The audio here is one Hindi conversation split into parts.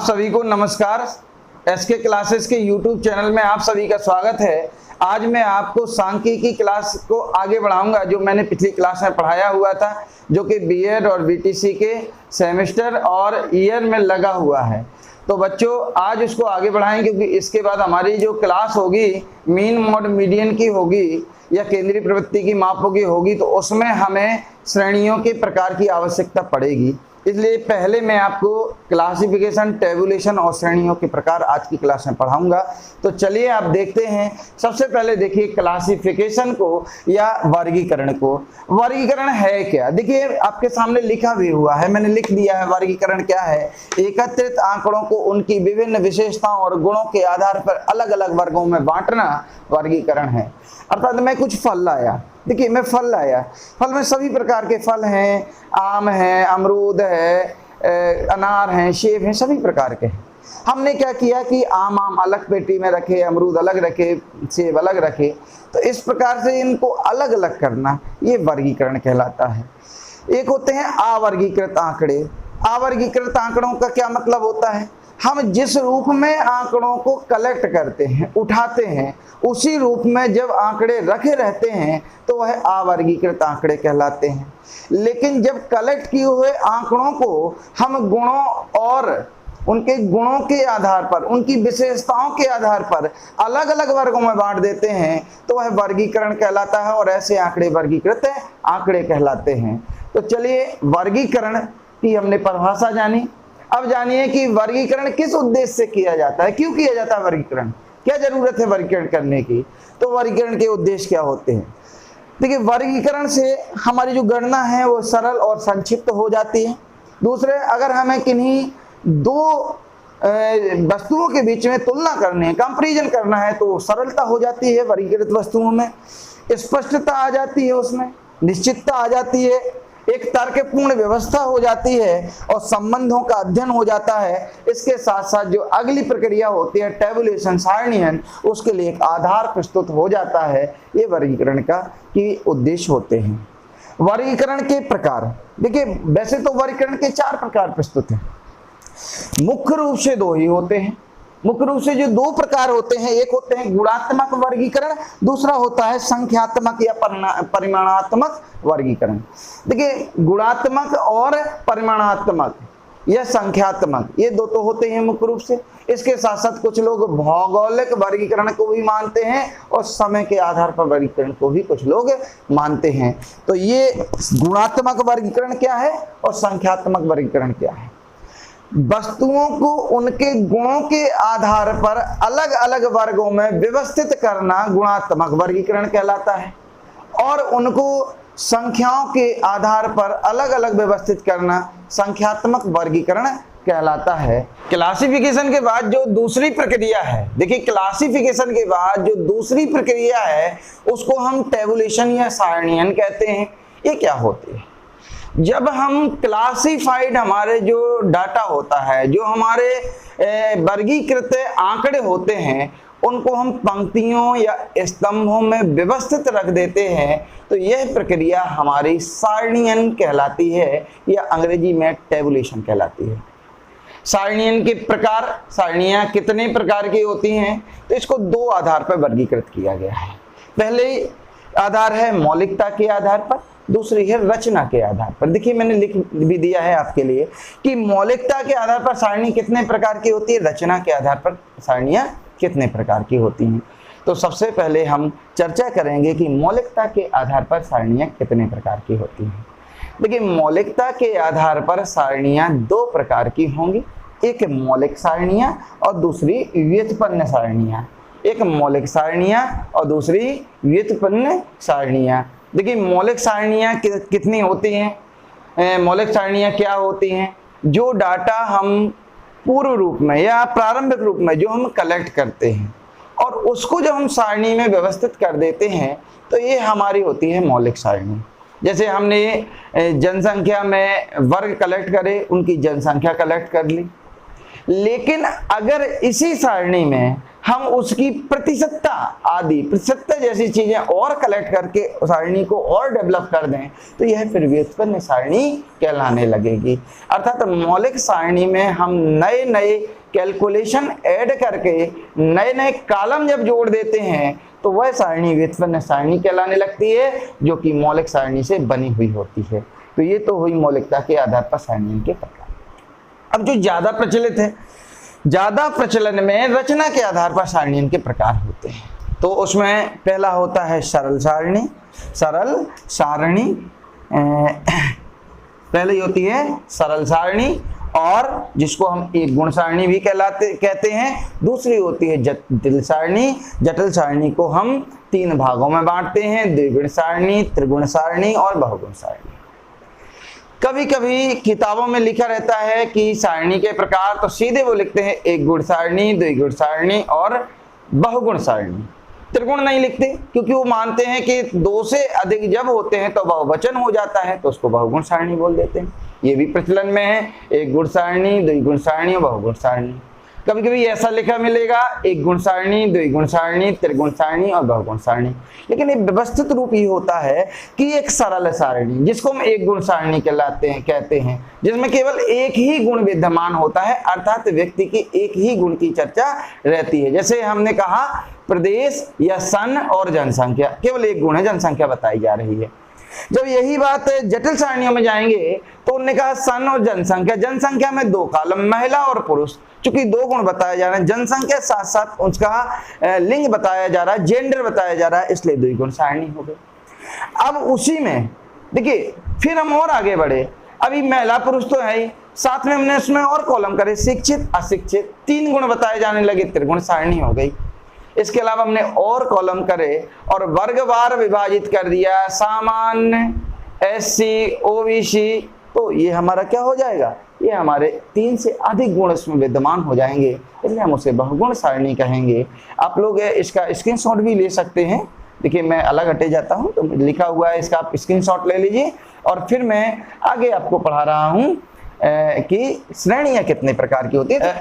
सभी को नमस्कार। एसके क्लासेस के यूट्यूब चैनल में आप सभी का स्वागत है। आज मैं आपको सांख्यिकी क्लास को आगे बढ़ाऊंगा जो मैंने पिछली क्लास में पढ़ाया हुआ था, जो कि बीएड और बीटीसी के सेमेस्टर और ईयर में लगा हुआ है। तो बच्चों आज उसको आगे बढ़ाएं, क्योंकि इसके बाद हमारी जो क्लास होगी मीन मॉड मीडियन की होगी या केंद्रीय प्रवृत्ति की मापों की होगी, तो उसमें हमें श्रेणियों के प्रकार की आवश्यकता पड़ेगी। इसलिए पहले मैं आपको क्लासिफिकेशन, टेबुलेशन और श्रेणियों के प्रकार आज की क्लास में पढ़ाऊंगा। तो चलिए आप देखते हैं। सबसे पहले देखिए क्लासिफिकेशन को या वर्गीकरण को। वर्गीकरण है क्या? देखिए आपके सामने लिखा भी हुआ है, मैंने लिख दिया है। वर्गीकरण क्या है? एकत्रित आंकड़ों को उनकी विभिन्न विशेषताओं और गुणों के आधार पर अलग अलग वर्गों में बांटना वर्गीकरण है। अर्थात मैं कुछ फल लाया, देखिए मैं फल लाया, फल में सभी प्रकार के फल हैं, आम है, अमरूद है, अनार हैं, सेब हैं, सभी प्रकार के हैं। हमने क्या किया कि आम अलग पेटी में रखे, अमरूद अलग रखे, सेब अलग रखे। तो इस प्रकार से इनको अलग अलग करना ये वर्गीकरण कहलाता है। एक होते हैं अवर्गीकृत आंकड़े। अवर्गीकृत आंकड़ों का क्या मतलब होता है? हम जिस रूप में आंकड़ों को कलेक्ट करते हैं, उठाते हैं, उसी रूप में जब आंकड़े रखे रहते हैं तो वह अवर्गीकृत आंकड़े कहलाते हैं। लेकिन जब कलेक्ट किए हुए आंकड़ों को हम गुणों और उनके गुणों के आधार पर, उनकी विशेषताओं के आधार पर अलग अलग वर्गों में बांट देते हैं तो वह वर्गीकरण कहलाता है, और ऐसे आंकड़े वर्गीकृत आंकड़े कहलाते हैं। तो चलिए वर्गीकरण की हमने परिभाषा जानी। अब जानिए कि वर्गीकरण किस उद्देश्य से किया जाता है, क्यों किया जाता है वर्गीकरण, क्या जरूरत है वर्गीकरण करने की। तो वर्गीकरण के उद्देश्य क्या होते हैं? देखिए वर्गीकरण से हमारी जो गणना है वो सरल और संक्षिप्त हो जाती है। दूसरे, अगर हमें किन्हीं दो वस्तुओं के बीच में तुलना करनी है, कंपैरिजन करना है, तो सरलता हो जाती है वर्गीकृत वस्तुओं में, स्पष्टता आ जाती है, उसमें निश्चितता आ जाती है, एक तर्कपूर्ण व्यवस्था हो जाती है और संबंधों का अध्ययन हो जाता है। इसके साथ साथ जो अगली प्रक्रिया होती है टेबुलेशन, सारणीयन, उसके लिए एक आधार प्रस्तुत हो जाता है। ये वर्गीकरण का की उद्देश्य होते हैं। वर्गीकरण के प्रकार देखिए, वैसे तो वर्गीकरण के 4 प्रकार प्रस्तुत हैं, मुख्य रूप से 2 ही होते हैं। मुख्य रूप से जो 2 प्रकार होते हैं, एक होते हैं गुणात्मक वर्गीकरण, दूसरा होता है संख्यात्मक या परिमाणात्मक वर्गीकरण। देखिए गुणात्मक और परिमाणात्मक या संख्यात्मक, ये 2 तो होते हैं मुख्य रूप से। इसके साथ साथ कुछ लोग भौगोलिक वर्गीकरण को भी मानते हैं और समय के आधार पर वर्गीकरण को भी कुछ लोग मानते हैं। तो ये गुणात्मक वर्गीकरण क्या है और संख्यात्मक वर्गीकरण क्या है? वस्तुओं को उनके गुणों के आधार पर अलग अलग वर्गों में व्यवस्थित करना गुणात्मक वर्गीकरण कहलाता है, और उनको संख्याओं के आधार पर अलग अलग व्यवस्थित करना संख्यात्मक वर्गीकरण कहलाता है। क्लासिफिकेशन के बाद जो दूसरी प्रक्रिया है, देखिए क्लासिफिकेशन के बाद जो दूसरी प्रक्रिया है उसको हम टेबुलेशन या सारणीयन कहते हैं। ये क्या होती है? जब हम क्लासिफाइड, हमारे जो डाटा होता है, जो हमारे वर्गीकृत आंकड़े होते हैं, उनको हम पंक्तियों या स्तंभों में व्यवस्थित रख देते हैं, तो यह प्रक्रिया हमारी सारणीयन कहलाती है या अंग्रेजी में टेबुलेशन कहलाती है। सारणीयन के प्रकार, सारणियां कितने प्रकार की होती हैं? तो इसको 2 आधार पर वर्गीकृत किया गया है। पहले आधार है मौलिकता के आधार पर, दूसरी है रचना के आधार पर। देखिए मैंने लिख भी दिया है आपके लिए कि मौलिकता के आधार पर सारणी कितने प्रकार की होती है, रचना के आधार पर सारणियां कितने प्रकार की होती हैं। तो सबसे पहले हम चर्चा करेंगे कि मौलिकता के आधार पर सारणियां कितने प्रकार की होती हैं। देखिए मौलिकता के आधार पर सारणियां 2 प्रकार की होंगी, एक मौलिक सारणियां और दूसरी व्युत्पन्न सारणियां। एक मौलिक सारणियां और दूसरी व्युत्पन्न सारणियां। देखिए मौलिक सारणियां कितनी होती हैं? मौलिक सारणियां क्या होती हैं? जो डाटा हम पूर्व रूप में या प्रारंभिक रूप में जो हम कलेक्ट करते हैं और उसको जब हम सारणी में व्यवस्थित कर देते हैं, तो ये हमारी होती है मौलिक सारणी। जैसे हमने जनसंख्या में वर्ग कलेक्ट करे, उनकी जनसंख्या कलेक्ट कर ली। लेकिन अगर इसी सारणी में हम उसकी प्रतिशतता आदि प्रतिशतता जैसी चीजें और कलेक्ट करके सारणी को और डेवलप कर दें तो यह फिर व्युत्पन्न सारणी कहलाने लगेगी। अर्थात मौलिक सारणी में हम नए नए कैलकुलेशन ऐड करके नए नए कॉलम जब जोड़ देते हैं तो वह सारणी व्युत्पन्न सारणी कहलाने लगती है, जो कि मौलिक सारणी से बनी हुई होती है। तो ये तो हुई मौलिकता के आधार पर सारणियों के प्रकार। अब जो ज्यादा प्रचलित है, ज्यादा प्रचलन में रचना के आधार पर सारणियों के प्रकार होते हैं। तो उसमें पहला होता है सरल सारणी। सरल सारणी पहले होती है सरल सारणी, और जिसको हम एक गुण सारणी भी कहते हैं। दूसरी होती है जटिल सारणी। जटिल सारणी को हम 3 भागों में बांटते हैं, द्विगुण सारणी, त्रिगुण सारणी और बहुगुण सारणी। कभी कभी किताबों में लिखा रहता है कि सारणी के प्रकार, तो सीधे वो लिखते हैं एक गुण सारणी, द्विगुण सारणी और बहुगुण सारणी। त्रिगुण नहीं लिखते क्योंकि वो मानते हैं कि 2 से अधिक जब होते हैं तो बहुवचन हो जाता है, तो उसको बहुगुण सारणी बोल देते हैं। ये भी प्रचलन में है, एक गुण सारणी, द्विगुण सारणी और बहुगुण सारणी। कभी कभी ऐसा लिखा मिलेगा एक गुण सारणी, द्विगुण सारणी, त्रिगुण सारणी और बहुगुण सारणी। लेकिन एक व्यवस्थित रूप ये होता है कि एक सरल सारणी, जिसको हम एक गुण सारणी कहते हैं, जिसमें केवल एक ही गुण विद्यमान होता है, अर्थात व्यक्ति की एक ही गुण की चर्चा रहती है। जैसे हमने कहा प्रदेश या सन और जनसंख्या, केवल एक गुण है, जनसंख्या बताई जा रही है। जब यही बात जटिल सारणियों में जाएंगे तो उन्होंने कहा सन और जनसंख्या, जनसंख्या में 2 कॉलम महिला और पुरुष, चूंकि 2 गुण बताया जा रहा है, जनसंख्या साथ साथ उसका लिंग बताया जा रहा है, जेंडर बताया जा रहा है, इसलिए द्विगुण सारणी हो गई। अब उसी में देखिए फिर हम और आगे बढ़े, अभी महिला पुरुष तो है ही, साथ में हमने उसमें और कॉलम करे शिक्षित अशिक्षित, 3 गुण बताए जाने लगे, त्रिगुण सारणी हो गई। इसके अलावा हमने और कॉलम करे और वर्गवार विभाजित कर दिया, सामान्य, एससी, ओबीसी, तो ये हमारा क्या हो जाएगा, ये हमारे 3 से अधिक गुण इसमें विद्यमान हो जाएंगे, इसलिए हम उसे बहुगुण सारणी कहेंगे। आप लोग इसका स्क्रीनशॉट भी ले सकते हैं। देखिए मैं अलग हटे जाता हूं तो लिखा हुआ है, इसका आप स्क्रीनशॉट ले लीजिए और फिर मैं आगे आपको पढ़ा रहा हूं कि श्रेणियां कितने प्रकार की होती है।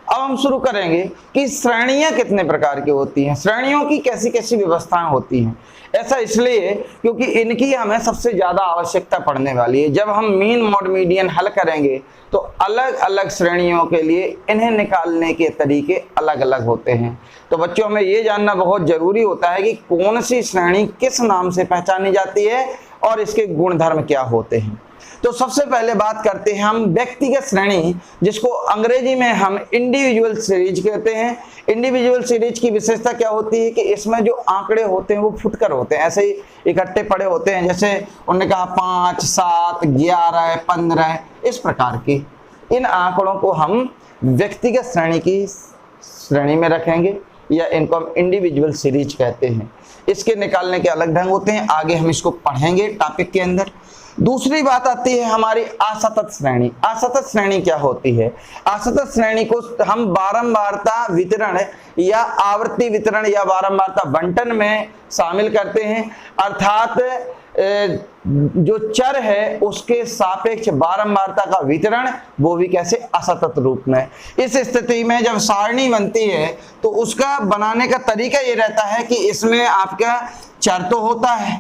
अब हम शुरू करेंगे कि श्रेणियां कितने प्रकार की होती हैं, श्रेणियों की कैसी कैसी व्यवस्थाएं होती हैं। ऐसा इसलिए क्योंकि इनकी हमें सबसे ज्यादा आवश्यकता पड़ने वाली है। जब हम मीन मॉड मीडियन हल करेंगे तो अलग अलग श्रेणियों के लिए इन्हें निकालने के तरीके अलग अलग होते हैं। तो बच्चों में ये जानना बहुत जरूरी होता है कि कौन सी श्रेणी किस नाम से पहचानी जाती है और इसके गुणधर्म क्या होते हैं। तो सबसे पहले बात करते हैं हम व्यक्तिगत श्रेणी, जिसको अंग्रेजी में हम इंडिविजुअल सीरीज कहते हैं। इंडिविजुअल सीरीज की विशेषता क्या होती है कि इसमें जो आंकड़े होते हैं वो फुटकर होते हैं, ऐसे ही इकट्ठे पड़े होते हैं। जैसे उन्होंने कहा 5, 7, 11, 15, इस प्रकार की इन आंकड़ों को हम व्यक्तिगत श्रेणी की श्रेणी में रखेंगे या इनको हम इंडिविजुअल सीरीज कहते हैं। इसके निकालने के अलग ढंग होते हैं, आगे हम इसको पढ़ेंगे टॉपिक के अंदर। दूसरी बात आती है हमारी असतत श्रेणी। असतत श्रेणी क्या होती है? असतत श्रेणी को हम बारंबारता वितरण या आवृत्ति वितरण या बारंबारता बंटन में शामिल करते हैं। अर्थात जो चर है उसके सापेक्ष बारंबारता का वितरण, वो भी कैसे? असतत रूप में। इस स्थिति में जब सारणी बनती है तो उसका बनाने का तरीका ये रहता है कि इसमें आपका चर तो होता है,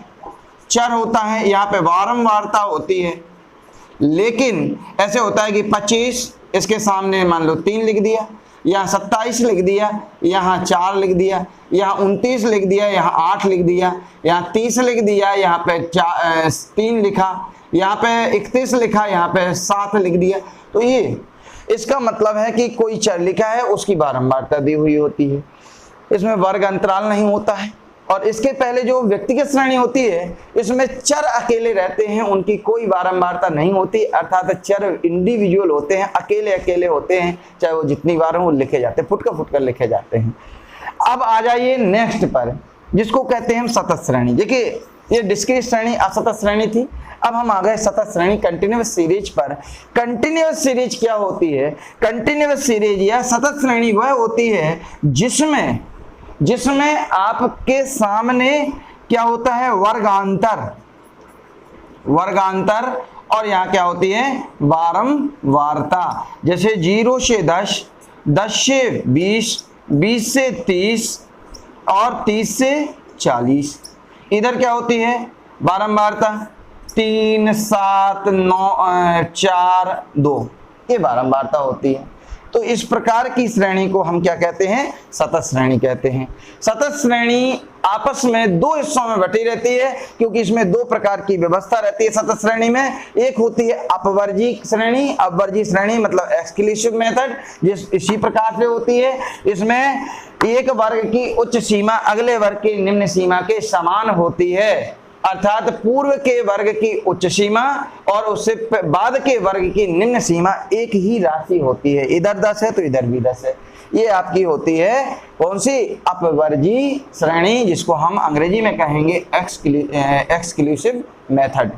चर होता है, यहाँ पे बारंबारता होती है, लेकिन ऐसे होता है कि 25 इसके सामने मान लो 3 लिख दिया, यहाँ 27 लिख दिया, यहाँ 4 लिख दिया, यहाँ 29 लिख दिया, यहाँ 8 लिख दिया, यहाँ 30 लिख दिया, यहाँ पे 3 लिखा, यहाँ पे 31 लिखा, यहाँ पे 7 लिख दिया। तो ये इसका मतलब है कि कोई चर लिखा है उसकी बारंबारता दी हुई होती है, इसमें वर्ग अंतराल नहीं होता है। और इसके पहले जो व्यक्तिगत श्रेणी होती है इसमें चर अकेले रहते हैं, उनकी कोई बारंबारता नहीं होती, अर्थात चर इंडिविजुअल होते हैं, अकेले अकेले होते हैं, चाहे वो जितनी बार हो लिखे जाते हैं, फुटकर लिखे जाते हैं। अब आ जाइए नेक्स्ट पर, जिसको कहते हैं हम सतत श्रेणी। देखिए ये डिस्क्रीट श्रेणी असतत श्रेणी थी, अब हम आ गए सतत श्रेणी कंटिन्यूअस सीरीज पर। कंटिन्यूअस सीरीज क्या होती है? कंटिन्यूअस सीरीज या सतत श्रेणी वह होती है जिसमें आपके सामने क्या होता है? वर्गांतर और यहाँ क्या होती है? बारंबारता। जैसे 0 से 10, 10 से 20, 20 से 30 और 30 से 40। इधर क्या होती है बारंबारता, 3 7 9 4 2, ये बारंबारता होती है। तो इस प्रकार की श्रेणी को हम क्या कहते हैं, सतत श्रेणी कहते हैं। सतत श्रेणी आपस में दो हिस्सों में बटी रहती है, क्योंकि इसमें दो प्रकार की व्यवस्था रहती है सतत श्रेणी में। एक होती है अपवर्जी श्रेणी, अपवर्जी श्रेणी मतलब एक्सक्लूसिव मेथड, जिस इसी प्रकार से होती है। इसमें एक वर्ग की उच्च सीमा अगले वर्ग की निम्न सीमा के समान होती है, अर्थात पूर्व के वर्ग की उच्च सीमा और उससे बाद के वर्ग की निम्न सीमा एक ही राशि होती है। इधर 10 है तो इधर भी 10 है। ये आपकी होती है कौन सी, अपवर्जी श्रेणी, जिसको हम अंग्रेजी में कहेंगे एक्सक्लूसिव मेथड।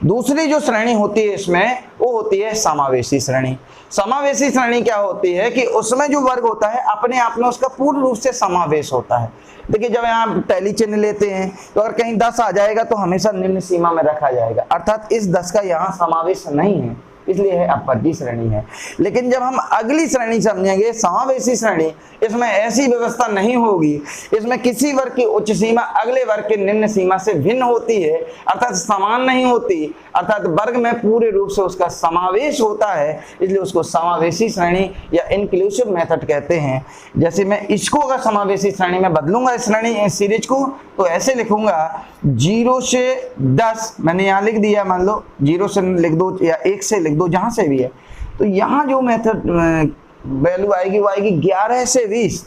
दूसरी जो श्रेणी होती है इसमें वो होती है समावेशी श्रेणी। समावेशी श्रेणी क्या होती है कि उसमें जो वर्ग होता है अपने आप में उसका पूर्ण रूप से समावेश होता है। देखिए जब यहाँ टैली चिन्ह लेते हैं तो अगर कहीं 10 आ जाएगा तो हमेशा निम्न सीमा में रखा जाएगा, अर्थात इस 10 का यहाँ समावेश नहीं है, इसलिए है अपवर्जी श्रेणी है। लेकिन जब हम अगली श्रेणी समझेंगे समावेशी श्रेणी, इसमें ऐसी व्यवस्था नहीं होगी, इसमें किसी वर्ग की उच्च सीमा अगले वर्ग के निम्न सीमा से भिन्न होती है, अर्थात समान नहीं होती, अर्थात वर्ग में पूरे रूप से उसका समावेश होता है, इसलिए उसको समावेशी श्रेणी या इंक्लूसिव मेथड कहते हैं। जैसे मैं इसको अगर समावेशी श्रेणी में बदलूंगा, इस श्रेणी इस सीरीज को, तो ऐसे लिखूंगा 0 से 10, मैंने यहाँ लिख दिया, मान लो 0 से लिख दो या 1 से लिख दो, जहां से भी है। तो यहाँ जो मेथड वैल्यू आएगी वो आएगी 11 से 20,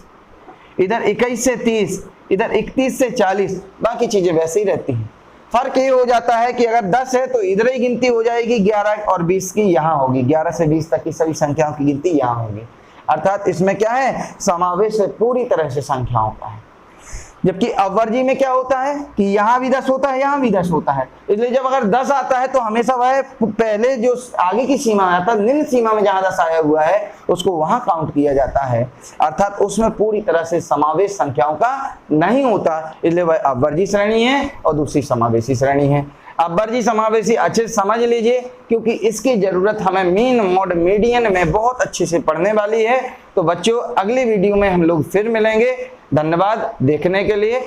इधर 21 से 30, इधर 31 से 40, बाकी चीजें वैसे ही रहती हैं। फर्क ये हो जाता है कि अगर 10 है तो इधर ही गिनती हो जाएगी 11 और 20 की यहाँ होगी, 11 से 20 तक की सभी संख्याओं की गिनती यहाँ होगी, अर्थात इसमें क्या है, समावेश है पूरी तरह से संख्याओं का है। जबकि अपवर्जी में क्या होता है कि यहाँ भी 10 होता है, यहाँ भी 10 होता है, इसलिए जब अगर 10 आता है तो हमेशा वह पहले जो आगे की सीमा में आता है, निम्न सीमा में जहाँ 10 आया हुआ है उसको वहां काउंट किया जाता है, अर्थात उसमें पूरी तरह से समावेश संख्याओं का नहीं होता, इसलिए वह अपवर्जी श्रेणी है और दूसरी समावेशी श्रेणी है। अपवर्जी समावेशी अच्छे से समझ लीजिए, क्योंकि इसकी जरूरत हमें मीन मोड मीडियन में बहुत अच्छे से पढ़ने वाली है। तो बच्चों अगली वीडियो में हम लोग फिर मिलेंगे। धन्यवाद देखने के लिए।